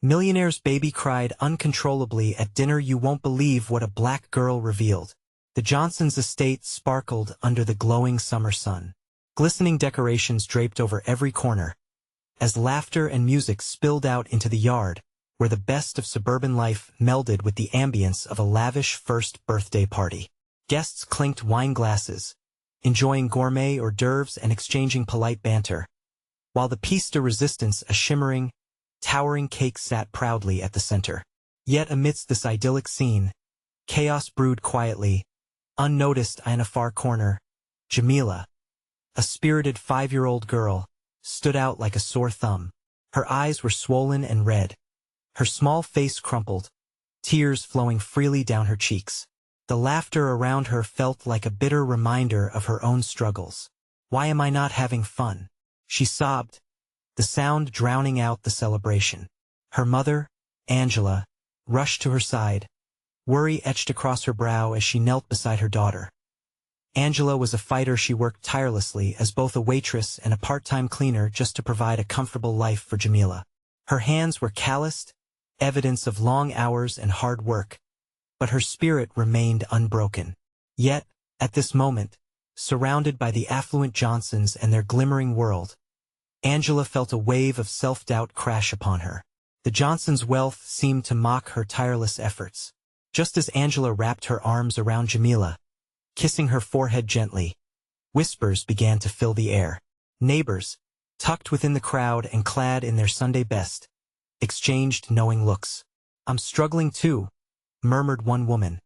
Millionaire's baby cried uncontrollably at dinner. You won't believe what a black girl revealed. The Johnsons' estate sparkled under the glowing summer sun. Glistening decorations draped over every corner, as laughter and music spilled out into the yard, where the best of suburban life melded with the ambience of a lavish first birthday party. Guests clinked wine glasses, enjoying gourmet hors d'oeuvres and exchanging polite banter, while the piece de resistance, a shimmering, towering cake, sat proudly at the center. Yet amidst this idyllic scene, chaos brewed quietly, unnoticed. In a far corner, Jamila, a spirited 5-year-old girl, stood out like a sore thumb. Her eyes were swollen and red, her small face crumpled, tears flowing freely down her cheeks. The laughter around her felt like a bitter reminder of her own struggles. "Why am I not having fun?" she sobbed, the sound drowning out the celebration. Her mother, Angela, rushed to her side, worry etched across her brow as she knelt beside her daughter. Angela was a fighter. She worked tirelessly as both a waitress and a part-time cleaner just to provide a comfortable life for Jamila. Her hands were calloused, evidence of long hours and hard work, but her spirit remained unbroken. Yet, at this moment, surrounded by the affluent Johnsons and their glimmering world, Angela felt a wave of self-doubt crash upon her. The Johnsons' wealth seemed to mock her tireless efforts. Just as Angela wrapped her arms around Jamila, kissing her forehead gently, whispers began to fill the air. Neighbors, tucked within the crowd and clad in their Sunday best, exchanged knowing looks. "I'm struggling too," murmured one woman,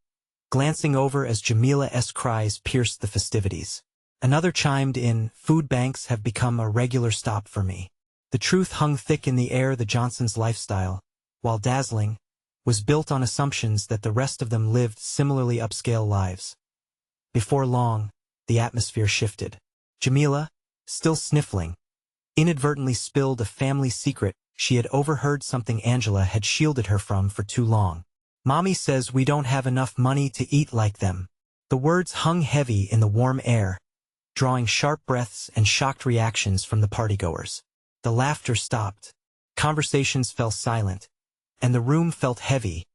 glancing over as Jamila's cries pierced the festivities. Another chimed in, "Food banks have become a regular stop for me." The truth hung thick in the air. The Johnsons' lifestyle, while dazzling, was built on assumptions that the rest of them lived similarly upscale lives. Before long, the atmosphere shifted. Jamila, still sniffling, inadvertently spilled a family secret. She had overheard something Angela had shielded her from for too long. "Mommy says we don't have enough money to eat like them." The words hung heavy in the warm air, drawing sharp breaths and shocked reactions from the partygoers. The laughter stopped, conversations fell silent, and the room felt heavy,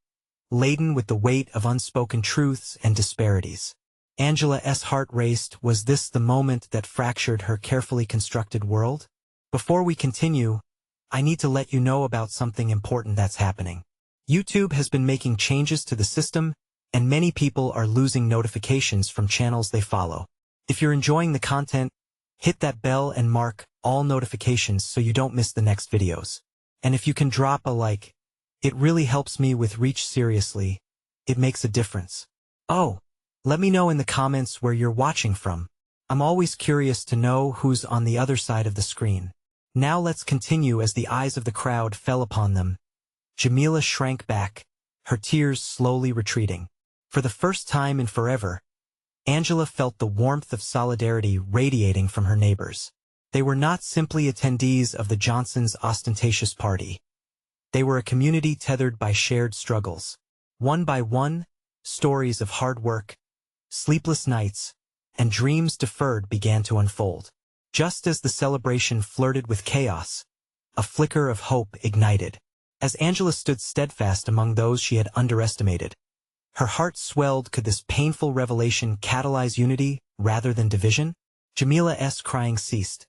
laden with the weight of unspoken truths and disparities. Angela's heart raced. Was this the moment that fractured her carefully constructed world? Before we continue, I need to let you know about something important that's happening. YouTube has been making changes to the system, and many people are losing notifications from channels they follow. If you're enjoying the content, hit that bell and mark all notifications so you don't miss the next videos. And if you can drop a like, it really helps me with reach. Seriously, it makes a difference. Oh, let me know in the comments where you're watching from. I'm always curious to know who's on the other side of the screen. Now let's continue. As the eyes of the crowd fell upon them, Jamila shrank back, her tears slowly retreating. For the first time in forever, Angela felt the warmth of solidarity radiating from her neighbors. They were not simply attendees of the Johnsons' ostentatious party. They were a community tethered by shared struggles. One by one, stories of hard work, sleepless nights, and dreams deferred began to unfold. Just as the celebration flirted with chaos, a flicker of hope ignited. As Angela stood steadfast among those she had underestimated, her heart swelled. Could this painful revelation catalyze unity rather than division? Jamila's crying ceased,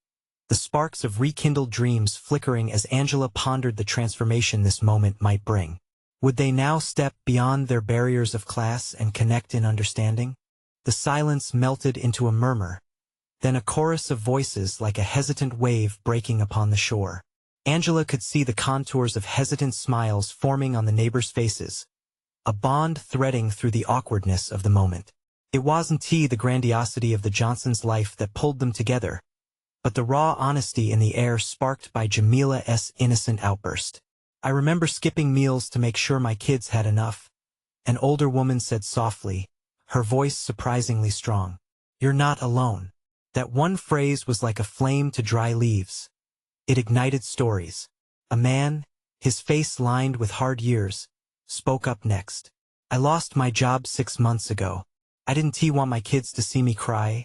the sparks of rekindled dreams flickering as Angela pondered the transformation this moment might bring. Would they now step beyond their barriers of class and connect in understanding? The silence melted into a murmur, then a chorus of voices like a hesitant wave breaking upon the shore. Angela could see the contours of hesitant smiles forming on the neighbors' faces, a bond threading through the awkwardness of the moment. It wasn't the grandiosity of the Johnsons' life that pulled them together, but the raw honesty in the air sparked by Jamila's innocent outburst. "I remember skipping meals to make sure my kids had enough," an older woman said softly, her voice surprisingly strong. "You're not alone." That one phrase was like a flame to dry leaves. It ignited stories. A man, his face lined with hard years, spoke up next. "I lost my job 6 months ago. I didn't want my kids to see me cry,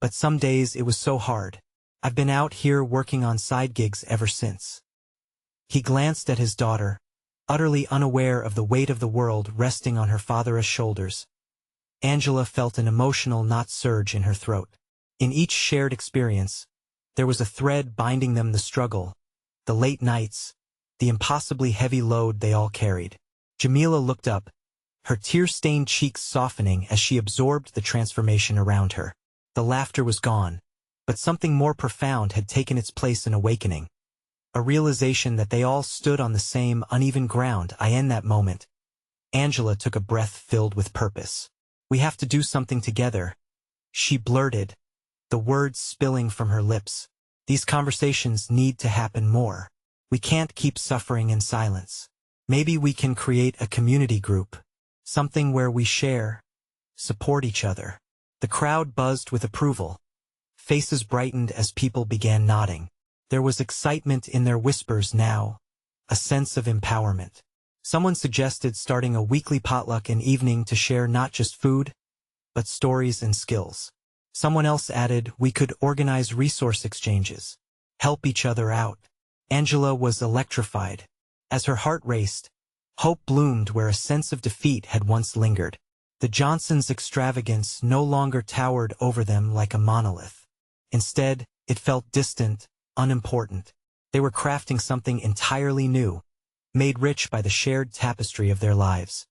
but some days it was so hard. I've been out here working on side gigs ever since." He glanced at his daughter, utterly unaware of the weight of the world resting on her father's shoulders. Angela felt an emotional knot surge in her throat. In each shared experience, there was a thread binding them: the struggle, the late nights, the impossibly heavy load they all carried. Jamila looked up, her tear-stained cheeks softening as she absorbed the transformation around her. The laughter was gone, but something more profound had taken its place: an awakening. A realization that they all stood on the same uneven ground. In that moment, Angela took a breath filled with purpose. "We have to do something together," she blurted, the words spilling from her lips. "These conversations need to happen more. We can't keep suffering in silence. Maybe we can create a community group, something where we share, support each other." The crowd buzzed with approval. Faces brightened as people began nodding. There was excitement in their whispers now, a sense of empowerment. Someone suggested starting a weekly potluck, an evening to share not just food, but stories and skills. Someone else added, "We could organize resource exchanges, help each other out." Angela was electrified. As her heart raced, hope bloomed where a sense of defeat had once lingered. The Johnsons' extravagance no longer towered over them like a monolith. Instead, it felt distant, unimportant. They were crafting something entirely new, made rich by the shared tapestry of their lives.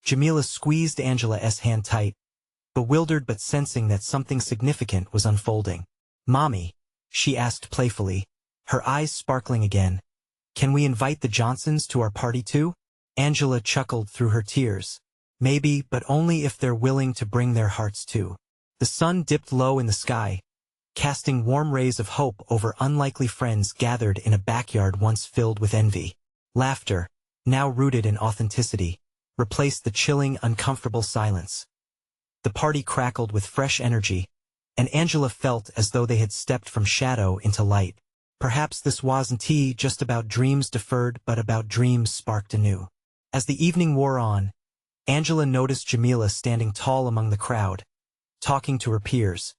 Jamila squeezed Angela's hand tight, bewildered but sensing that something significant was unfolding. "Mommy," she asked playfully, her eyes sparkling again, "can we invite the Johnsons to our party too?" Angela chuckled through her tears. "Maybe, but only if they're willing to bring their hearts too." The sun dipped low in the sky, casting warm rays of hope over unlikely friends gathered in a backyard once filled with envy. Laughter, now rooted in authenticity, replaced the chilling, uncomfortable silence. The party crackled with fresh energy, and Angela felt as though they had stepped from shadow into light. Perhaps this wasn't just about dreams deferred, but about dreams sparked anew. As the evening wore on, Angela noticed Jamila standing tall among the crowd, talking to her peers,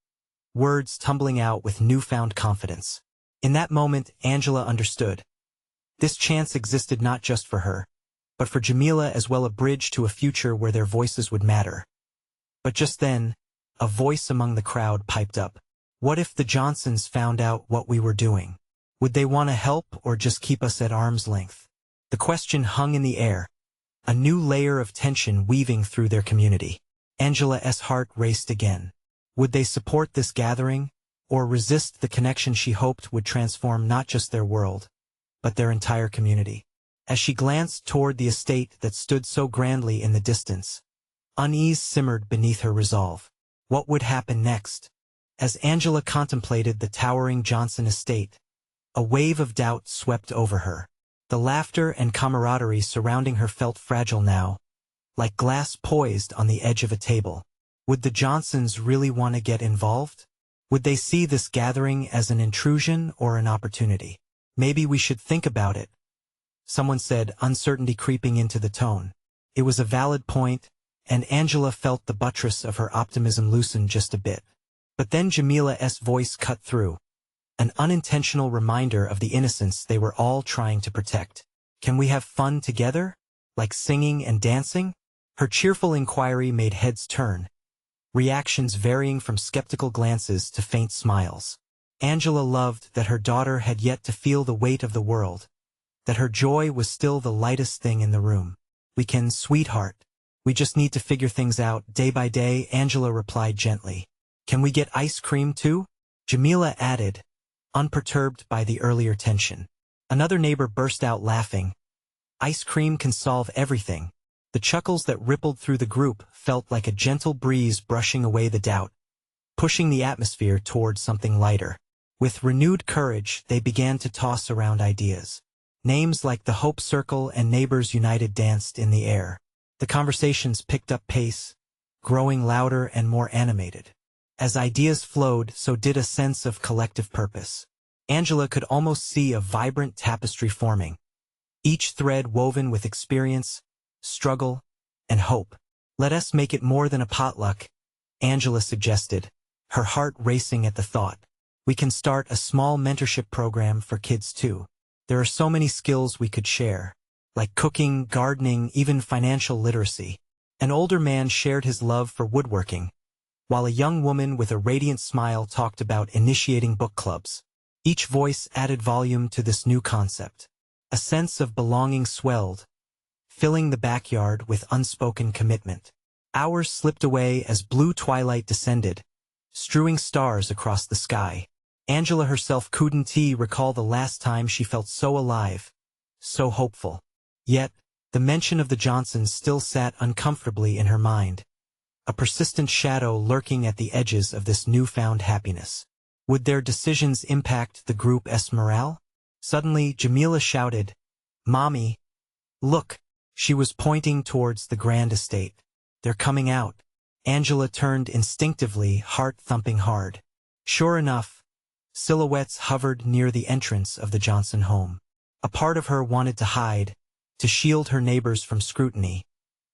words tumbling out with newfound confidence. In that moment, Angela understood. This chance existed not just for her, but for Jamila as well, a bridge to a future where their voices would matter. But just then, a voice among the crowd piped up. "What if the Johnsons found out what we were doing? Would they want to help or just keep us at arm's length?" The question hung in the air, a new layer of tension weaving through their community. Angela's heart raced again. Would they support this gathering, or resist the connection she hoped would transform not just their world, but their entire community? As she glanced toward the estate that stood so grandly in the distance, unease simmered beneath her resolve. What would happen next? As Angela contemplated the towering Johnson estate, a wave of doubt swept over her. The laughter and camaraderie surrounding her felt fragile now, like glass poised on the edge of a table. Would the Johnsons really want to get involved? Would they see this gathering as an intrusion or an opportunity? "Maybe we should think about it," someone said, uncertainty creeping into the tone. It was a valid point, and Angela felt the buttress of her optimism loosen just a bit. But then Jamila's voice cut through, an unintentional reminder of the innocence they were all trying to protect. "Can we have fun together? Like singing and dancing?" Her cheerful inquiry made heads turn, reactions varying from skeptical glances to faint smiles. Angela loved that her daughter had yet to feel the weight of the world, that her joy was still the lightest thing in the room. "We can, sweetheart. We just need to figure things out day by day," Angela replied gently. "Can we get ice cream too?" Jamila added, unperturbed by the earlier tension. Another neighbor burst out laughing. "Ice cream can solve everything." The chuckles that rippled through the group felt like a gentle breeze brushing away the doubt, pushing the atmosphere toward something lighter. With renewed courage, they began to toss around ideas. Names like the Hope Circle and Neighbors United danced in the air. The conversations picked up pace, growing louder and more animated. As ideas flowed, so did a sense of collective purpose. Angela could almost see a vibrant tapestry forming, each thread woven with experience, struggle, and hope. "Let us make it more than a potluck," Angela suggested, her heart racing at the thought. "We can start a small mentorship program for kids too. There are so many skills we could share." like cooking, gardening, even financial literacy. An older man shared his love for woodworking, while a young woman with a radiant smile talked about initiating book clubs. Each voice added volume to this new concept. A sense of belonging swelled, filling the backyard with unspoken commitment. Hours slipped away as blue twilight descended, strewing stars across the sky. Angela herself couldn't recall the last time she felt so alive, so hopeful. Yet, the mention of the Johnsons still sat uncomfortably in her mind, a persistent shadow lurking at the edges of this newfound happiness. Would their decisions impact the group's morale? Suddenly, Jamila shouted, "Mommy, look!" She was pointing towards the grand estate. "They're coming out." Angela turned instinctively, heart thumping hard. Sure enough, silhouettes hovered near the entrance of the Johnson home. A part of her wanted to hide, to shield her neighbors from scrutiny.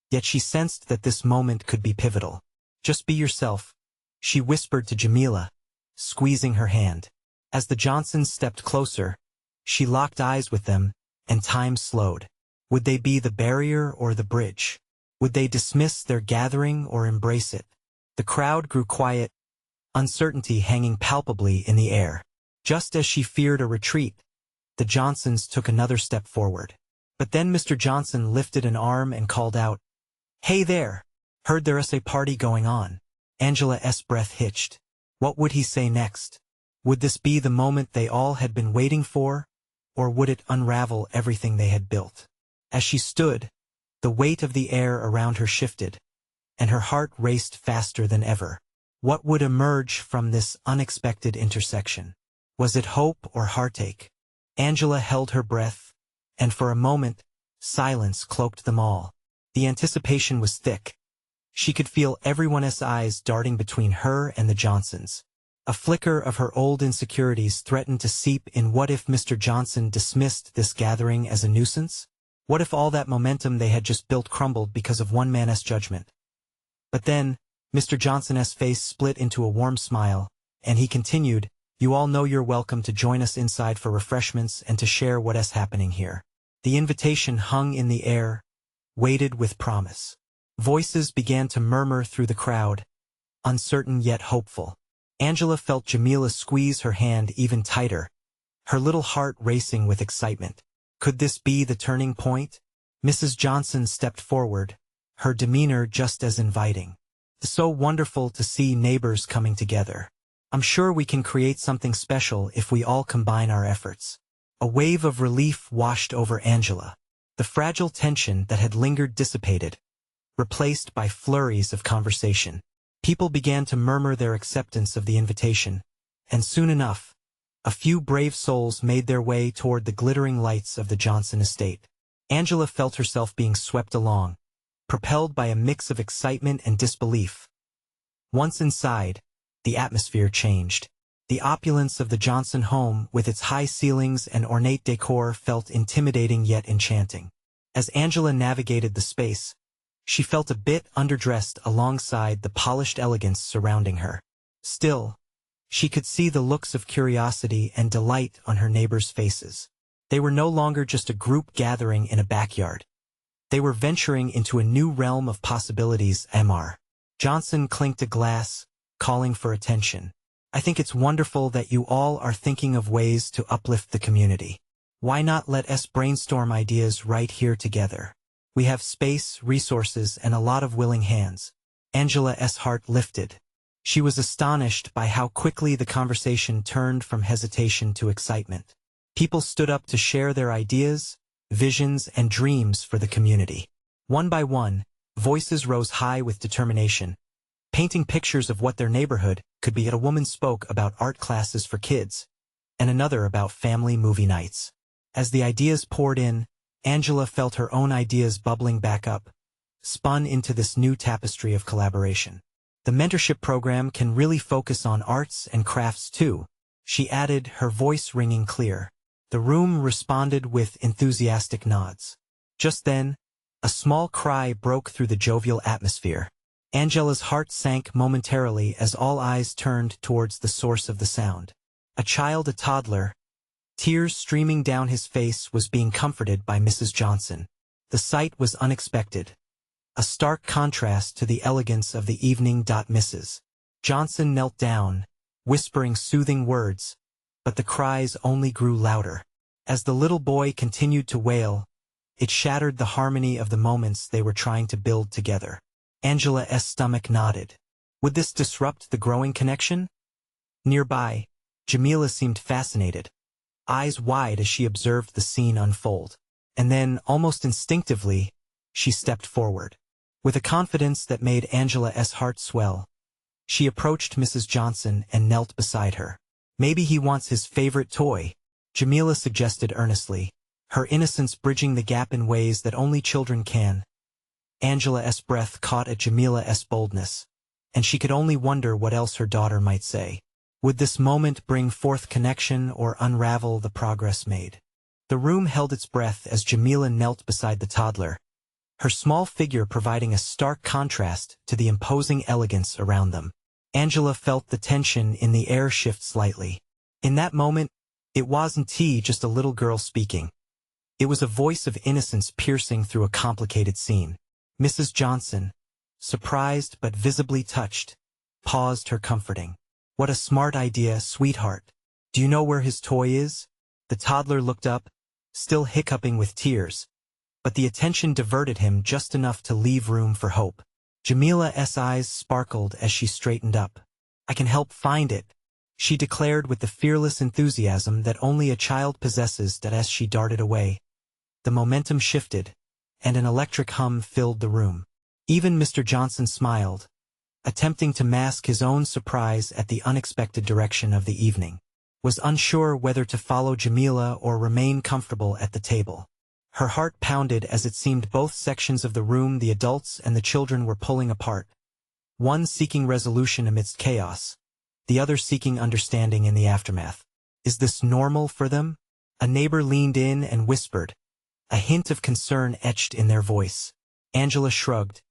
Yet she sensed that this moment could be pivotal. "Just be yourself," she whispered to Jamila, squeezing her hand. As the Johnsons stepped closer, she locked eyes with them, and time slowed. Would they be the barrier or the bridge? Would they dismiss their gathering or embrace it? The crowd grew quiet, uncertainty hanging palpably in the air. Just as she feared a retreat, the Johnsons took another step forward. But then Mr. Johnson lifted an arm and called out, "Hey there! Heard there's a party going on." Angela's breath hitched. What would he say next? Would this be the moment they all had been waiting for, or would it unravel everything they had built? As she stood, the weight of the air around her shifted, and her heart raced faster than ever. What would emerge from this unexpected intersection? Was it hope or heartache? Angela held her breath, and for a moment, silence cloaked them all. The anticipation was thick. She could feel everyone's eyes darting between her and the Johnsons. A flicker of her old insecurities threatened to seep in. What if Mr. Johnson dismissed this gathering as a nuisance? What if all that momentum they had just built crumbled because of one man's judgment? But then, Mr. Johnson's face split into a warm smile, and he continued, "You all know you're welcome to join us inside for refreshments and to share what's happening here." The invitation hung in the air, weighted with promise. Voices began to murmur through the crowd, uncertain yet hopeful. Angela felt Jamila squeeze her hand even tighter, her little heart racing with excitement. Could this be the turning point? Mrs. Johnson stepped forward, her demeanor just as inviting. "It's so wonderful to see neighbors coming together. I'm sure we can create something special if we all combine our efforts." A wave of relief washed over Angela. The fragile tension that had lingered dissipated, replaced by flurries of conversation. People began to murmur their acceptance of the invitation, and soon enough, a few brave souls made their way toward the glittering lights of the Johnson estate. Angela felt herself being swept along, propelled by a mix of excitement and disbelief. Once inside, the atmosphere changed. The opulence of the Johnson home, with its high ceilings and ornate decor, felt intimidating yet enchanting. As Angela navigated the space, she felt a bit underdressed alongside the polished elegance surrounding her. Still, she could see the looks of curiosity and delight on her neighbors' faces. They were no longer just a group gathering in a backyard. They were venturing into a new realm of possibilities. Mr. Johnson clinked a glass, calling for attention. "I think it's wonderful that you all are thinking of ways to uplift the community. Why not let us brainstorm ideas right here together? We have space, resources, and a lot of willing hands." Angela's heart lifted. She was astonished by how quickly the conversation turned from hesitation to excitement. People stood up to share their ideas, visions, and dreams for the community. One by one, voices rose high with determination, painting pictures of what their neighborhood could be. A woman spoke about art classes for kids, and another about family movie nights. As the ideas poured in, Angela felt her own ideas bubbling back up, spun into this new tapestry of collaboration. "The mentorship program can really focus on arts and crafts too," she added, her voice ringing clear. The room responded with enthusiastic nods. Just then, a small cry broke through the jovial atmosphere. Angela's heart sank momentarily as all eyes turned towards the source of the sound. A child, a toddler, Tears streaming down his face, was being comforted by Mrs. Johnson. The sight was unexpected, a stark contrast to the elegance of the evening. Mrs. Johnson knelt down, whispering soothing words, but the cries only grew louder. As the little boy continued to wail, it shattered the harmony of the moments they were trying to build together. Angela's stomach nodded. Would this disrupt the growing connection? Nearby, Jamila seemed fascinated, eyes wide as she observed the scene unfold. And then, almost instinctively, she stepped forward. With a confidence that made Angela's heart swell, she approached Mrs. Johnson and knelt beside her. Maybe he wants his favorite toy, Jamila suggested earnestly, her innocence bridging the gap in ways that only children can. Angela's breath caught at Jamila's boldness, and she could only wonder what else her daughter might say. Would this moment bring forth connection or unravel the progress made? The room held its breath as Jamila knelt beside the toddler, her small figure providing a stark contrast to the imposing elegance around them. Angela felt the tension in the air shift slightly. In that moment, it wasn't just a little girl speaking. It was a voice of innocence piercing through a complicated scene. Mrs. Johnson, surprised but visibly touched, paused her comforting. What a smart idea, sweetheart. Do you know where his toy is? The toddler looked up, still hiccuping with tears, but the attention diverted him just enough to leave room for hope. Jamila's eyes sparkled as she straightened up. I can help find it, she declared with the fearless enthusiasm that only a child possesses. As she darted away, the momentum shifted, and an electric hum filled the room. Even Mr. Johnson smiled, attempting to mask his own surprise at the unexpected direction of the evening. Was unsure whether to follow Jamila or remain comfortable at the table. Her heart pounded as it seemed both sections of the room, the adults and the children, were pulling apart. One seeking resolution amidst chaos, the other seeking understanding in the aftermath. Is this normal for them? A neighbor leaned in and whispered, a hint of concern etched in their voice. Angela shrugged,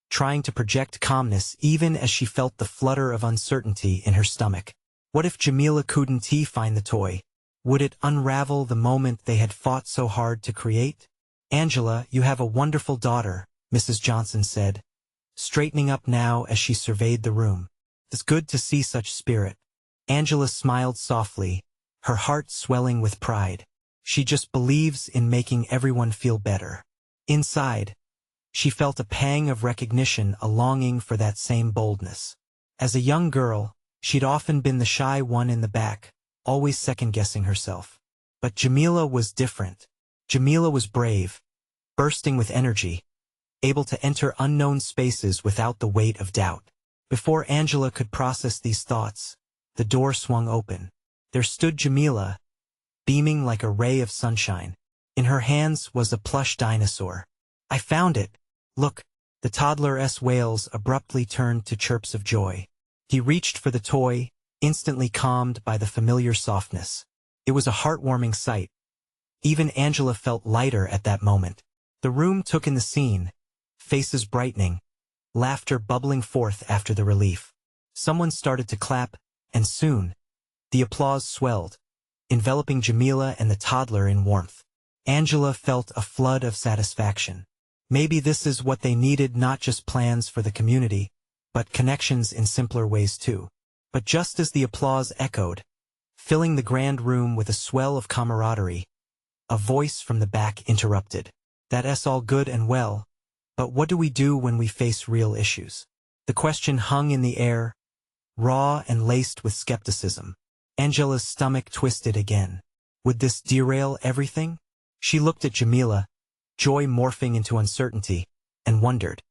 trying to project calmness even as she felt the flutter of uncertainty in her stomach. What if Jamila couldn't find the toy? Would it unravel the moment they had fought so hard to create? Angela, you have a wonderful daughter, Mrs. Johnson said, straightening up now as she surveyed the room. It's good to see such spirit. Angela smiled softly, her heart swelling with pride. She just believes in making everyone feel better. Inside, she felt a pang of recognition, a longing for that same boldness. As a young girl, she'd often been the shy one in the back, always second-guessing herself. But Jamila was different. Jamila was brave, bursting with energy, able to enter unknown spaces without the weight of doubt. Before Angela could process these thoughts, the door swung open. There stood Jamila, beaming like a ray of sunshine. In her hands was a plush dinosaur. I found it. Look. The toddler's wails abruptly turned to chirps of joy. He reached for the toy, instantly calmed by the familiar softness. It was a heartwarming sight. Even Angela felt lighter at that moment. The room took in the scene, faces brightening, laughter bubbling forth after the relief. Someone started to clap, and soon, the applause swelled, enveloping Jamila and the toddler in warmth. Angela felt a flood of satisfaction. Maybe this is what they needed, not just plans for the community, but connections in simpler ways too. But just as the applause echoed, filling the grand room with a swell of camaraderie, a voice from the back interrupted. That's all good and well, but what do we do when we face real issues? The question hung in the air, raw and laced with skepticism. Angela's stomach twisted again. Would this derail everything? She looked at Jamila, joy morphing into uncertainty, and wondered,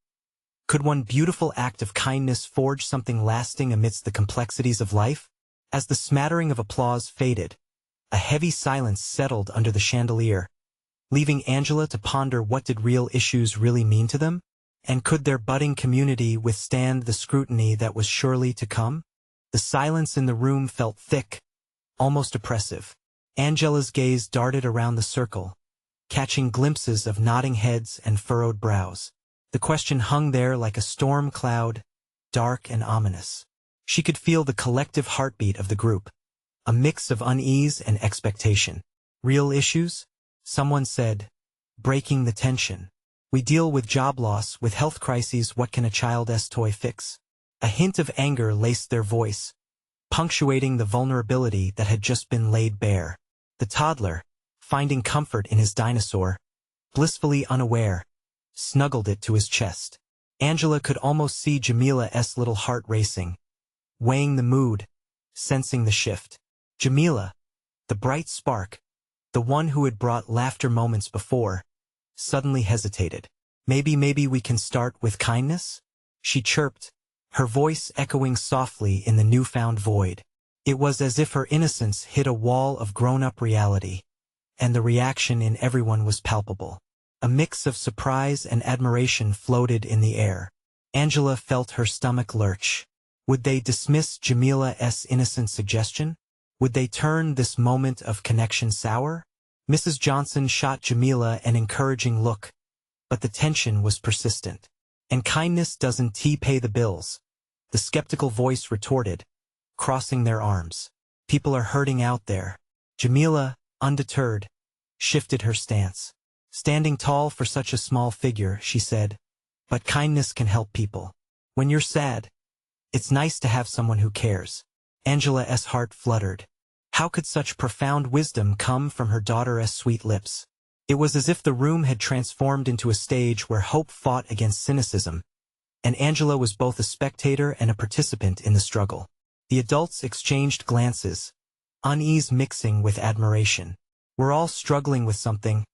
could one beautiful act of kindness forge something lasting amidst the complexities of life? As the smattering of applause faded, a heavy silence settled under the chandelier, leaving Angela to ponder what did real issues really mean to them? And could their budding community withstand the scrutiny that was surely to come? The silence in the room felt thick, almost oppressive. Angela's gaze darted around the circle, catching glimpses of nodding heads and furrowed brows. The question hung there like a storm cloud, dark and ominous. She could feel the collective heartbeat of the group, a mix of unease and expectation. Real issues? Someone said. Breaking the tension. We deal with job loss, with health crises. What can a child's toy fix? A hint of anger laced their voice, punctuating the vulnerability that had just been laid bare. The toddler, finding comfort in his dinosaur, blissfully unaware, snuggled it to his chest. Angela could almost see Jamila's little heart racing, weighing the mood, sensing the shift. Jamila, the bright spark, the one who had brought laughter moments before, suddenly hesitated. Maybe we can start with kindness? She chirped, her voice echoing softly in the newfound void. It was as if her innocence hit a wall of grown-up reality, and the reaction in everyone was palpable. A mix of surprise and admiration floated in the air. Angela felt her stomach lurch. Would they dismiss Jamila's innocent suggestion? Would they turn this moment of connection sour? Mrs. Johnson shot Jamila an encouraging look, but the tension was persistent. And kindness doesn't pay the bills, the skeptical voice retorted, crossing their arms. People are hurting out there. Jamila, undeterred, shifted her stance. Standing tall for such a small figure, she said, but kindness can help people. When you're sad, it's nice to have someone who cares. Angela's heart fluttered. How could such profound wisdom come from her daughter's sweet lips? It was as if the room had transformed into a stage where hope fought against cynicism, and Angela was both a spectator and a participant in the struggle. The adults exchanged glances, unease mixing with admiration. We're all struggling with something.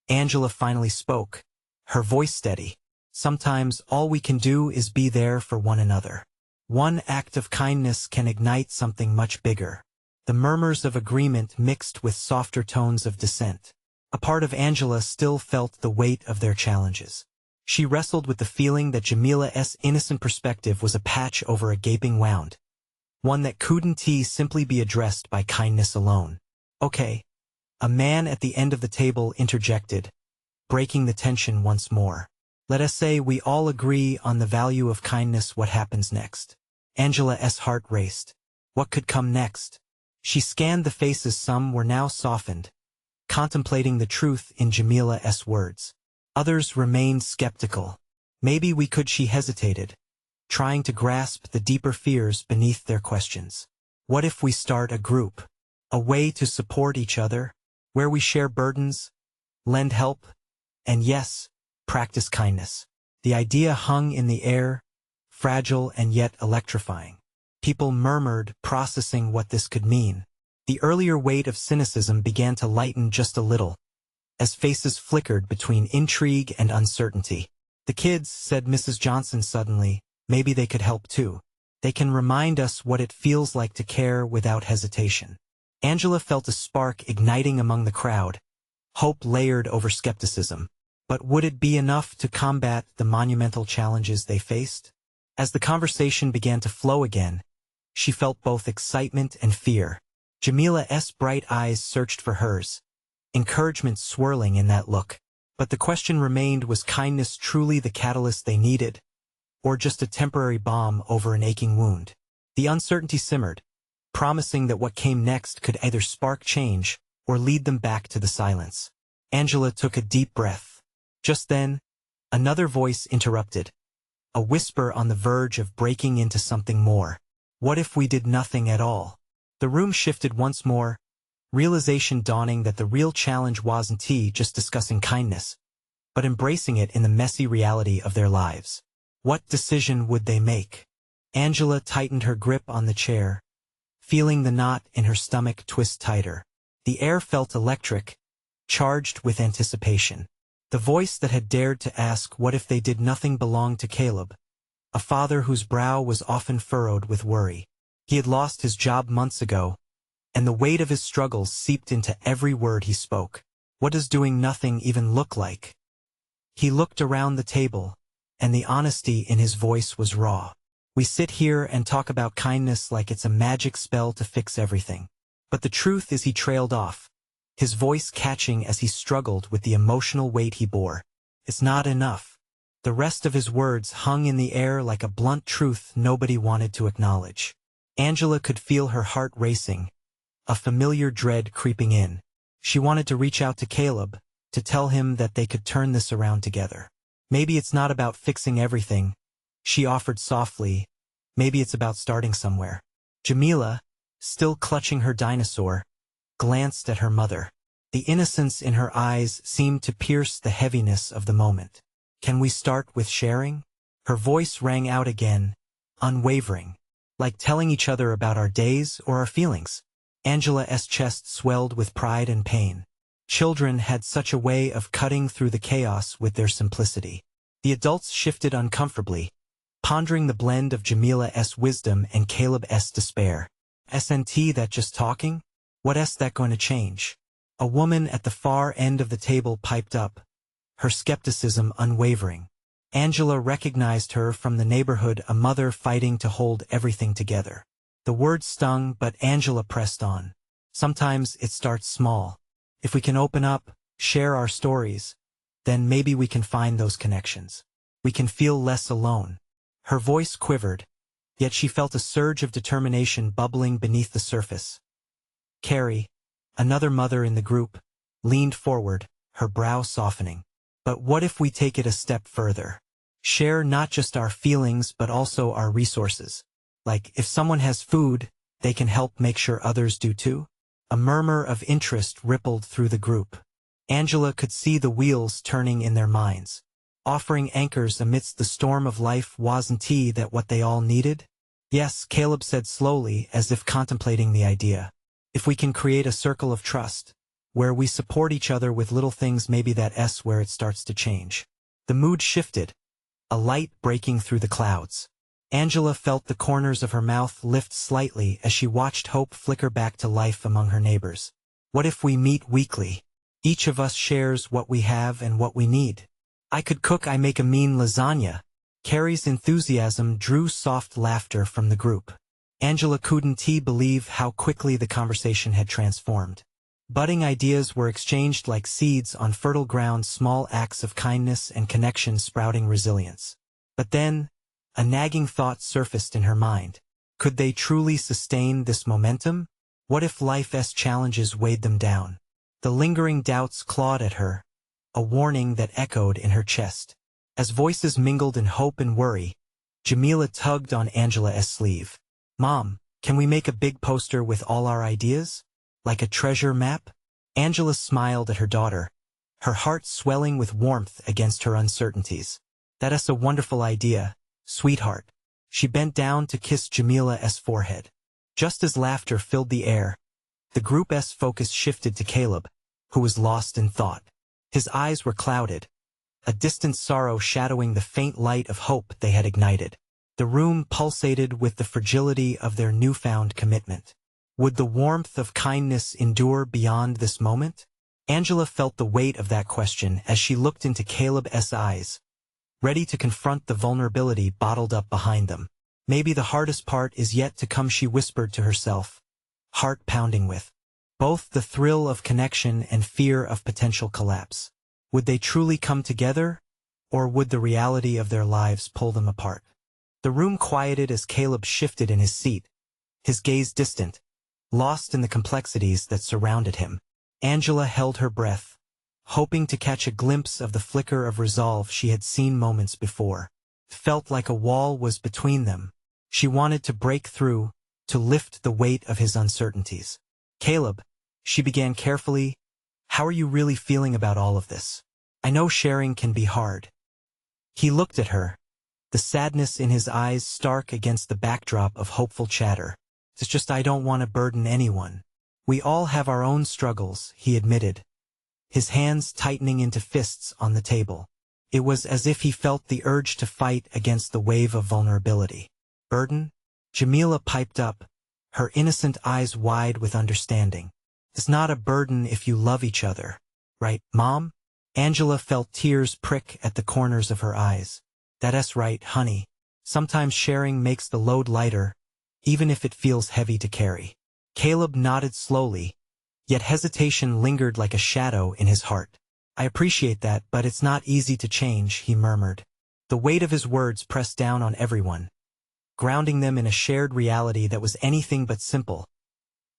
Angela finally spoke, her voice steady. Sometimes all we can do is be there for one another. One act of kindness can ignite something much bigger. The murmurs of agreement mixed with softer tones of dissent. A part of Angela still felt the weight of their challenges. She wrestled with the feeling that Jamila's innocent perspective was a patch over a gaping wound, one that couldn't simply be addressed by kindness alone. Okay. A man at the end of the table interjected, breaking the tension once more. Let us say we all agree on the value of kindness. What happens next? Angela's heart raced. What could come next? She scanned the faces. Some were now softened, contemplating the truth in Jamila's words. Others remained skeptical. Maybe we could, she hesitated, trying to grasp the deeper fears beneath their questions. What if we start a group? A way to support each other, where we share burdens, lend help, and yes, practice kindness. The idea hung in the air, fragile and yet electrifying. People murmured, processing what this could mean. The earlier weight of cynicism began to lighten just a little, as faces flickered between intrigue and uncertainty. The kids, said Mrs. Johnson suddenly, maybe they could help too. They can remind us what it feels like to care without hesitation. Angela felt a spark igniting among the crowd, hope layered over skepticism. But would it be enough to combat the monumental challenges they faced? As the conversation began to flow again, she felt both excitement and fear. Jamila's bright eyes searched for hers, encouragement swirling in that look. But the question remained, was kindness truly the catalyst they needed, or just a temporary balm over an aching wound? The uncertainty simmered, promising that what came next could either spark change or lead them back to the silence. Angela took a deep breath. Just then, another voice interrupted, a whisper on the verge of breaking into something more. What if we did nothing at all? The room shifted once more, realization dawning that the real challenge wasn't just discussing kindness, but embracing it in the messy reality of their lives. What decision would they make? Angela tightened her grip on the chair, feeling the knot in her stomach twist tighter. The air felt electric, charged with anticipation. The voice that had dared to ask what if they did nothing belonged to Caleb, a father whose brow was often furrowed with worry. He had lost his job months ago, and the weight of his struggles seeped into every word he spoke. What does doing nothing even look like? He looked around the table, and the honesty in his voice was raw. We sit here and talk about kindness like it's a magic spell to fix everything. But the truth is, he trailed off, his voice catching as he struggled with the emotional weight he bore. It's not enough. The rest of his words hung in the air like a blunt truth nobody wanted to acknowledge. Angela could feel her heart racing, a familiar dread creeping in. She wanted to reach out to Caleb, to tell him that they could turn this around together. Maybe it's not about fixing everything, she offered softly. Maybe it's about starting somewhere. Jamila, still clutching her dinosaur, glanced at her mother. The innocence in her eyes seemed to pierce the heaviness of the moment. Can we start with sharing? Her voice rang out again, unwavering, like telling each other about our days or our feelings. Angela's chest swelled with pride and pain. Children had such a way of cutting through the chaos with their simplicity. The adults shifted uncomfortably, pondering the blend of Jamila's wisdom and Caleb's despair. SNT that just talking? What's that going to change? A woman at the far end of the table piped up, her skepticism unwavering. Angela recognized her from the neighborhood, a mother fighting to hold everything together. The word stung, but Angela pressed on. Sometimes it starts small. If we can open up, share our stories, then maybe we can find those connections. We can feel less alone. Her voice quivered, yet she felt a surge of determination bubbling beneath the surface. Carrie, another mother in the group, leaned forward, her brow softening. But what if we take it a step further? Share not just our feelings but also our resources. Like, if someone has food, they can help make sure others do too? A murmur of interest rippled through the group. Angela could see the wheels turning in their minds. Offering anchors amidst the storm of life, wasn't that what they all needed? Yes, Caleb said slowly, as if contemplating the idea. If we can create a circle of trust, where we support each other with little things, maybe that's where it starts to change. The mood shifted, a light breaking through the clouds. Angela felt the corners of her mouth lift slightly as she watched hope flicker back to life among her neighbors. What if we meet weekly? Each of us shares what we have and what we need. I could cook, I make a mean lasagna. Carrie's enthusiasm drew soft laughter from the group. Angela couldn't believe how quickly the conversation had transformed. Budding ideas were exchanged like seeds on fertile ground, small acts of kindness and connection sprouting resilience. But then, a nagging thought surfaced in her mind. Could they truly sustain this momentum? What if life's challenges weighed them down? The lingering doubts clawed at her, a warning that echoed in her chest. As voices mingled in hope and worry, Jamila tugged on Angela's sleeve. Mom, can we make a big poster with all our ideas? Like a treasure map? Angela smiled at her daughter, her heart swelling with warmth against her uncertainties. That's a wonderful idea, sweetheart. She bent down to kiss Jamila's forehead. Just as laughter filled the air, the group's focus shifted to Caleb, who was lost in thought. His eyes were clouded, a distant sorrow shadowing the faint light of hope they had ignited. The room pulsated with the fragility of their newfound commitment. Would the warmth of kindness endure beyond this moment? Angela felt the weight of that question as she looked into Caleb's eyes, ready to confront the vulnerability bottled up behind them. Maybe the hardest part is yet to come, she whispered to herself, heart pounding with both the thrill of connection and fear of potential collapse. Would they truly come together, or would the reality of their lives pull them apart? The room quieted as Caleb shifted in his seat, his gaze distant, lost in the complexities that surrounded him. Angela held her breath, hoping to catch a glimpse of the flicker of resolve she had seen moments before. It felt like a wall was between them. She wanted to break through, to lift the weight of his uncertainties. Caleb, she began carefully, how are you really feeling about all of this? I know sharing can be hard. He looked at her, the sadness in his eyes stark against the backdrop of hopeful chatter. It's just I don't want to burden anyone. We all have our own struggles, he admitted, his hands tightening into fists on the table. It was as if he felt the urge to fight against the wave of vulnerability. Burden? Jamila piped up, her innocent eyes wide with understanding. It's not a burden if you love each other, right, Mom? Angela felt tears prick at the corners of her eyes. That's right, honey. Sometimes sharing makes the load lighter, even if it feels heavy to carry. Caleb nodded slowly, yet hesitation lingered like a shadow in his heart. I appreciate that, but it's not easy to change, he murmured. The weight of his words pressed down on everyone, grounding them in a shared reality that was anything but simple.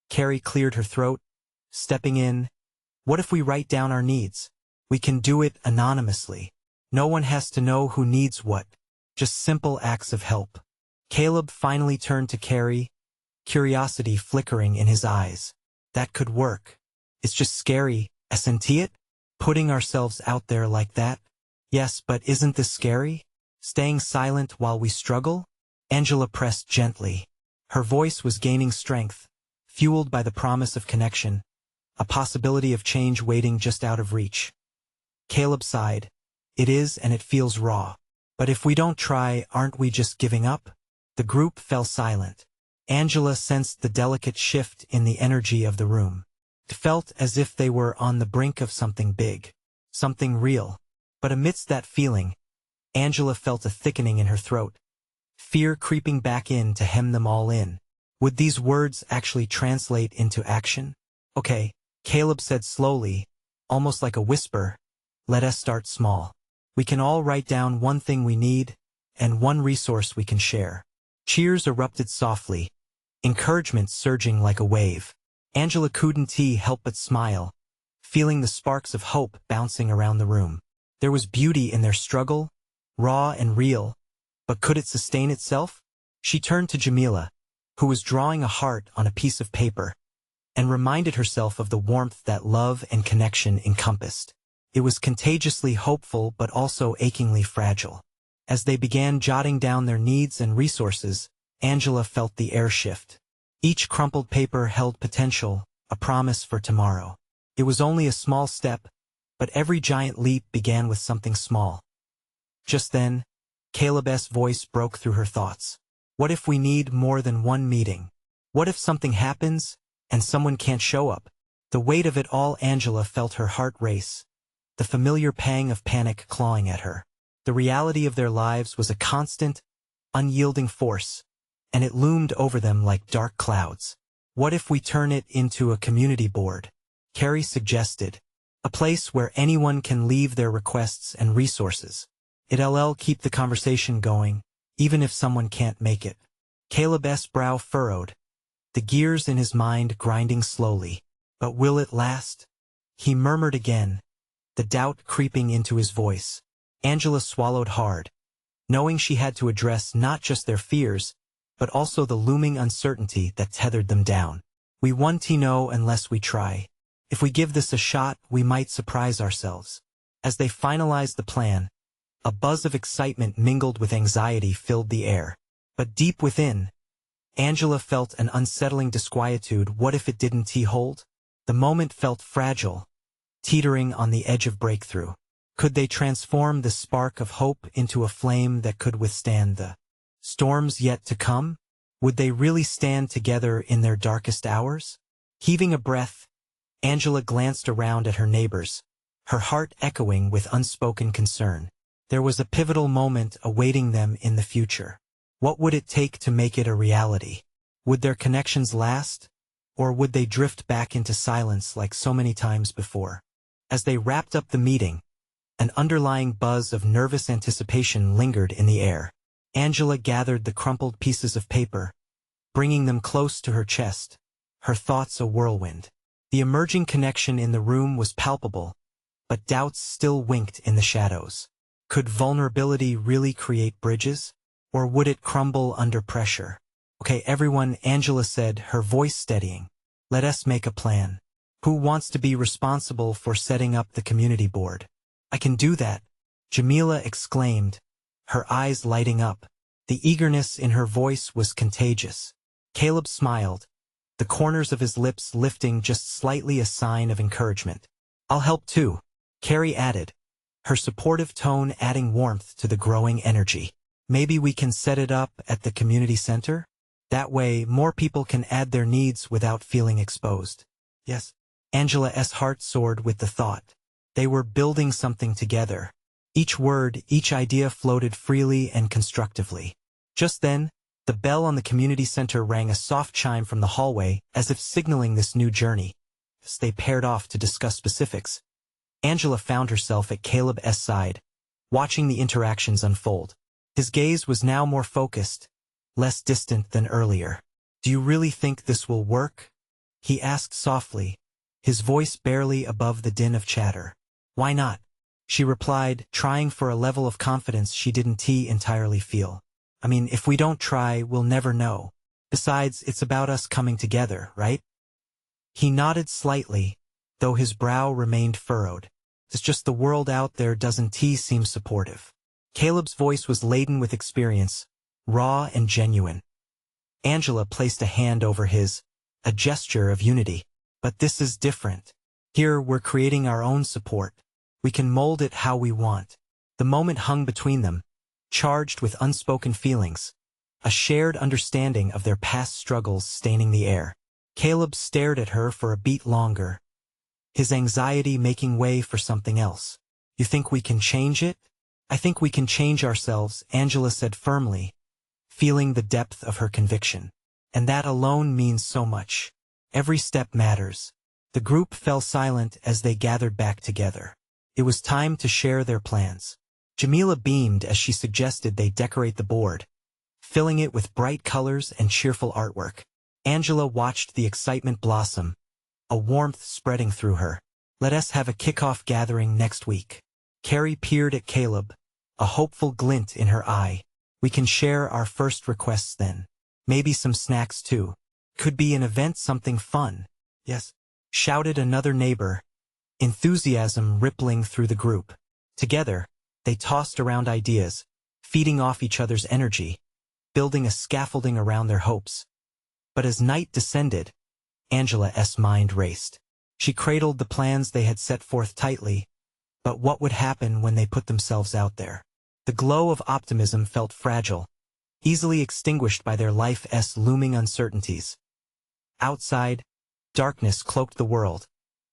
Carrie cleared her throat, stepping in, What if we write down our needs? We can do it anonymously. No one has to know who needs what. Just simple acts of help. Caleb finally turned to Carrie, curiosity flickering in his eyes. That could work. It's just scary, isn't it? Putting ourselves out there like that? Yes, but isn't this scary? Staying silent while we struggle? Angela pressed gently. Her voice was gaining strength, fueled by the promise of connection, a possibility of change waiting just out of reach. Caleb sighed. It is, and it feels raw. But if we don't try, aren't we just giving up? The group fell silent. Angela sensed the delicate shift in the energy of the room. It felt as if they were on the brink of something big, something real. But amidst that feeling, Angela felt a thickening in her throat, fear creeping back in to hem them all in. Would these words actually translate into action? Okay, Caleb said slowly, almost like a whisper, let us start small. We can all write down one thing we need, and one resource we can share. Cheers erupted softly, encouragement surging like a wave. Angela couldn't help but smile, feeling the sparks of hope bouncing around the room. There was beauty in their struggle, raw and real, but could it sustain itself? She turned to Jamila, who was drawing a heart on a piece of paper, and reminded herself of the warmth that love and connection encompassed. It was contagiously hopeful but also achingly fragile. As they began jotting down their needs and resources, Angela felt the air shift. Each crumpled paper held potential, a promise for tomorrow. It was only a small step, but every giant leap began with something small. Just then, Caleb's voice broke through her thoughts. What if we need more than one meeting? What if something happens, and someone can't show up? The weight of it all, Angela felt her heart race, the familiar pang of panic clawing at her. The reality of their lives was a constant, unyielding force, and it loomed over them like dark clouds. What if we turn it into a community board? Carrie suggested. A place where anyone can leave their requests and resources. It'll keep the conversation going, even if someone can't make it. Caleb's brow furrowed, the gears in his mind grinding slowly. But will it last? He murmured again, the doubt creeping into his voice. Angela swallowed hard, knowing she had to address not just their fears, but also the looming uncertainty that tethered them down. We won't know unless we try. If we give this a shot, we might surprise ourselves. As they finalized the plan, a buzz of excitement mingled with anxiety filled the air. But deep within, Angela felt an unsettling disquietude. What if it didn't hold? The moment felt fragile, teetering on the edge of breakthrough. Could they transform the spark of hope into a flame that could withstand the storms yet to come? Would they really stand together in their darkest hours? Heaving a breath, Angela glanced around at her neighbors, her heart echoing with unspoken concern. There was a pivotal moment awaiting them in the future. What would it take to make it a reality? Would their connections last, or would they drift back into silence like so many times before? As they wrapped up the meeting, an underlying buzz of nervous anticipation lingered in the air. Angela gathered the crumpled pieces of paper, bringing them close to her chest, her thoughts a whirlwind. The emerging connection in the room was palpable, but doubts still winked in the shadows. Could vulnerability really create bridges, or would it crumble under pressure? Okay, everyone, Angela said, her voice steadying. Let us make a plan. Who wants to be responsible for setting up the community board? I can do that, Jamila exclaimed, her eyes lighting up. The eagerness in her voice was contagious. Caleb smiled, the corners of his lips lifting just slightly, a sign of encouragement. I'll help too, Carrie added, her supportive tone adding warmth to the growing energy. Maybe we can set it up at the community center? That way, more people can add their needs without feeling exposed. Yes. Angela's heart soared with the thought. They were building something together. Each word, each idea floated freely and constructively. Just then, the bell on the community center rang, a soft chime from the hallway, as if signaling this new journey. As they paired off to discuss specifics, Angela found herself at Caleb's side, watching the interactions unfold. His gaze was now more focused, less distant than earlier. Do you really think this will work? He asked softly, his voice barely above the din of chatter. "Why not?" she replied, trying for a level of confidence she didn't entirely feel. "I mean, if we don't try, we'll never know. Besides, it's about us coming together, right?" He nodded slightly, though his brow remained furrowed. "It's just the world out there doesn't seem supportive." Caleb's voice was laden with experience, raw and genuine. Angela placed a hand over his, a gesture of unity. "But this is different. Here we're creating our own support. We can mold it how we want." The moment hung between them, charged with unspoken feelings, a shared understanding of their past struggles staining the air. Caleb stared at her for a beat longer, his anxiety making way for something else. "You think we can change it?" "I think we can change ourselves," Angela said firmly, feeling the depth of her conviction. "And that alone means so much. Every step matters." The group fell silent as they gathered back together. It was time to share their plans. Jamila beamed as she suggested they decorate the board, filling it with bright colors and cheerful artwork. Angela watched the excitement blossom, a warmth spreading through her. "Let us have a kickoff gathering next week." Carrie peered at Caleb, a hopeful glint in her eye. "We can share our first requests then. Maybe some snacks too. Could be an event, something fun." "Yes," shouted another neighbor, enthusiasm rippling through the group. Together, they tossed around ideas, feeding off each other's energy, building a scaffolding around their hopes. But as night descended, Angela's mind raced. She cradled the plans they had set forth tightly, but what would happen when they put themselves out there? The glow of optimism felt fragile, easily extinguished by their life's looming uncertainties. Outside, darkness cloaked the world,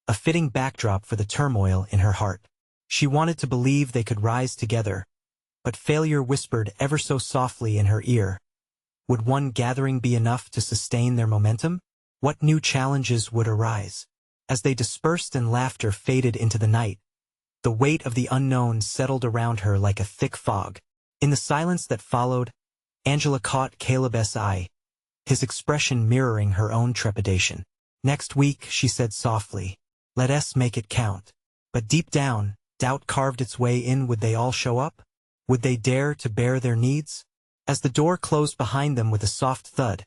a fitting backdrop for the turmoil in her heart. She wanted to believe they could rise together, but failure whispered ever so softly in her ear. Would one gathering be enough to sustain their momentum? What new challenges would arise? As they dispersed and laughter faded into the night, the weight of the unknown settled around her like a thick fog. In the silence that followed, Angela caught Caleb's eye, his expression mirroring her own trepidation. "Next week," she said softly. "Let us make it count." But deep down, doubt carved its way in. Would they all show up? Would they dare to bear their needs? As the door closed behind them with a soft thud,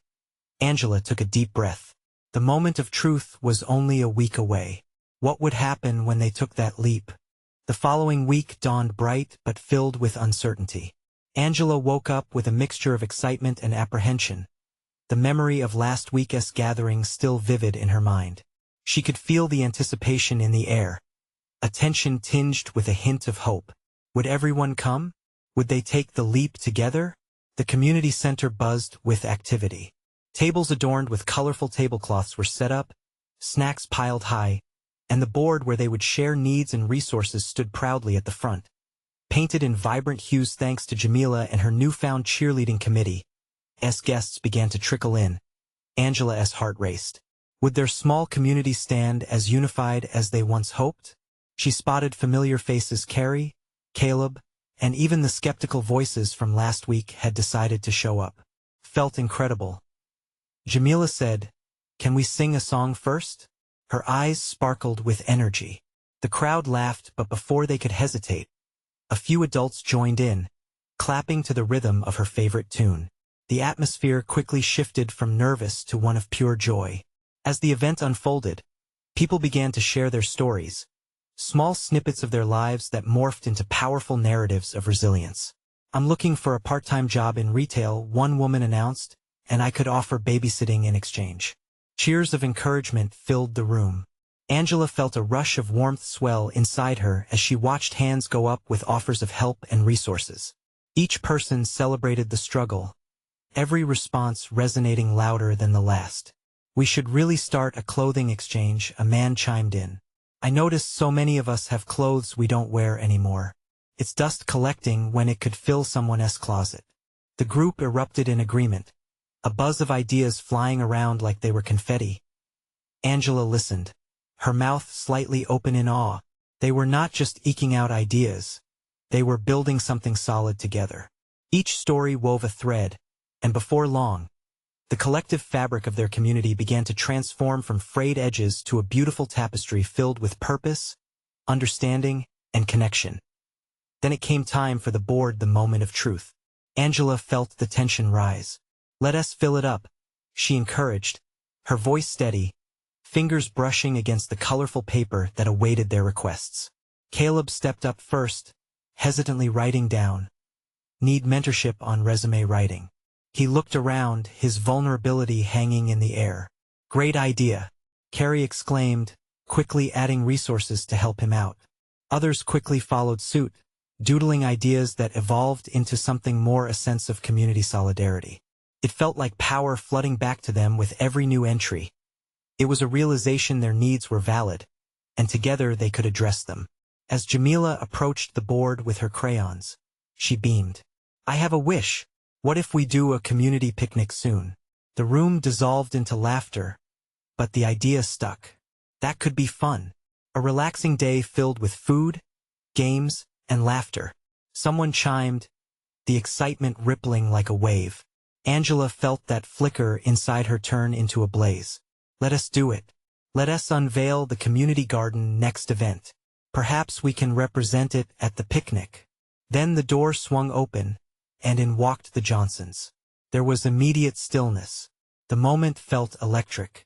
Angela took a deep breath. The moment of truth was only a week away. What would happen when they took that leap? The following week dawned bright but filled with uncertainty. Angela woke up with a mixture of excitement and apprehension, the memory of last week's gathering still vivid in her mind. She could feel the anticipation in the air, a tension tinged with a hint of hope. Would everyone come? Would they take the leap together? The community center buzzed with activity. Tables adorned with colorful tablecloths were set up, snacks piled high, and the board where they would share needs and resources stood proudly at the front. Painted in vibrant hues thanks to Jamila and her newfound cheerleading committee, as guests began to trickle in, Angela's heart raced. Would their small community stand as unified as they once hoped? She spotted familiar faces. Carrie, Caleb, and even the skeptical voices from last week had decided to show up. Felt incredible. Jamila said, "Can we sing a song first?" Her eyes sparkled with energy. The crowd laughed, but before they could hesitate, a few adults joined in, clapping to the rhythm of her favorite tune. The atmosphere quickly shifted from nervous to one of pure joy. As the event unfolded, people began to share their stories, small snippets of their lives that morphed into powerful narratives of resilience. "I'm looking for a part-time job in retail," one woman announced, "and I could offer babysitting in exchange." Cheers of encouragement filled the room. Angela felt a rush of warmth swell inside her as she watched hands go up with offers of help and resources. Each person celebrated the struggle, every response resonating louder than the last. "We should really start a clothing exchange," a man chimed in. "I noticed so many of us have clothes we don't wear anymore. It's dust collecting when it could fill someone's closet." The group erupted in agreement, a buzz of ideas flying around like they were confetti. Angela listened, her mouth slightly open in awe. They were not just eking out ideas. They were building something solid together. Each story wove a thread, and before long, The collective fabric of their community began to transform from frayed edges to a beautiful tapestry filled with purpose, understanding, and connection. Then it came time for the board, the moment of truth. Angela felt the tension rise. "Let us fill it up," she encouraged, her voice steady, fingers brushing against the colorful paper that awaited their requests. Caleb stepped up first, hesitantly writing down, "Need mentorship on resume writing." He looked around, his vulnerability hanging in the air. "Great idea," Carrie exclaimed, quickly adding resources to help him out. Others quickly followed suit, doodling ideas that evolved into something more, a sense of community solidarity. It felt like power flooding back to them with every new entry. It was a realization their needs were valid, and together they could address them. As Jamila approached the board with her crayons, she beamed. "I have a wish. What if we do a community picnic soon?" The room dissolved into laughter, but the idea stuck. That could be fun. A relaxing day filled with food, games, and laughter. Someone chimed, the excitement rippling like a wave. Angela felt that flicker inside her turn into a blaze. "Let us do it. Let us unveil the community garden next event. Perhaps we can represent it at the picnic." Then the door swung open, and in walked the Johnsons. There was immediate stillness. The moment felt electric.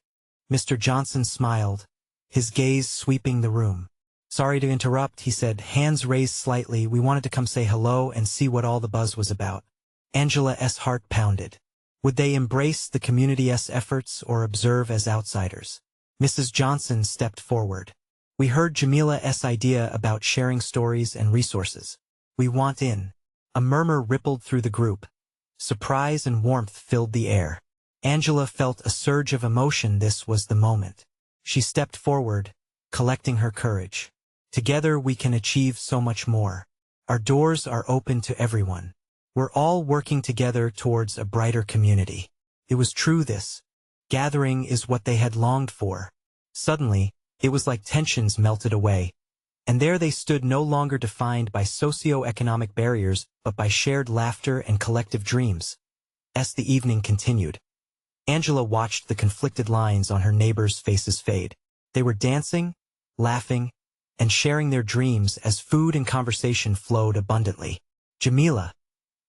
Mr. Johnson smiled, his gaze sweeping the room. "Sorry to interrupt," he said, hands raised slightly. "We wanted to come say hello and see what all the buzz was about." Angela's heart pounded. Would they embrace the community's efforts or observe as outsiders? Mrs. Johnson stepped forward. "We heard Jamila's idea about sharing stories and resources. We want in." A murmur rippled through the group. Surprise and warmth filled the air. Angela felt a surge of emotion. This was the moment. She stepped forward, collecting her courage. "Together we can achieve so much more. Our doors are open to everyone. We're all working together towards a brighter community." It was true, this gathering is what they had longed for. Suddenly, it was like tensions melted away. And there they stood, no longer defined by socioeconomic barriers, but by shared laughter and collective dreams. As the evening continued, Angela watched the conflicted lines on her neighbors' faces fade. They were dancing, laughing, and sharing their dreams as food and conversation flowed abundantly. Jamila,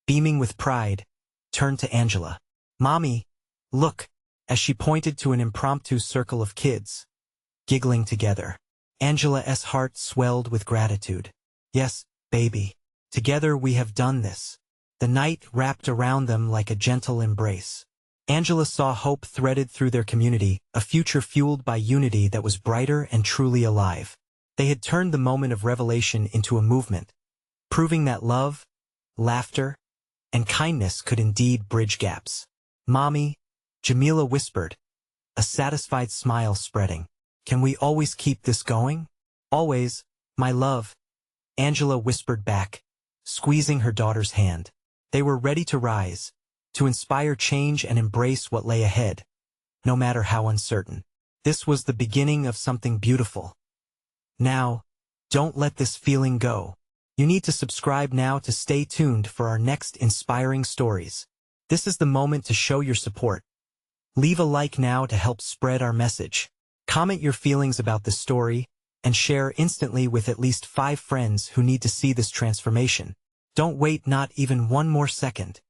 beaming with pride, turned to Angela. "Mommy, look," as she pointed to an impromptu circle of kids, giggling together. Angela's heart swelled with gratitude. "Yes, baby. Together we have done this." The night wrapped around them like a gentle embrace. Angela saw hope threaded through their community, a future fueled by unity that was brighter and truly alive. They had turned the moment of revelation into a movement, proving that love, laughter, and kindness could indeed bridge gaps. "Mommy," Jamila whispered, a satisfied smile spreading. "Can we always keep this going?" "Always, my love," Angela whispered back, squeezing her daughter's hand. They were ready to rise, to inspire change and embrace what lay ahead, no matter how uncertain. This was the beginning of something beautiful. Now, don't let this feeling go. You need to subscribe now to stay tuned for our next inspiring stories. This is the moment to show your support. Leave a like now to help spread our message. Comment your feelings about this story, and share instantly with at least 5 friends who need to see this transformation. Don't wait not even one more second.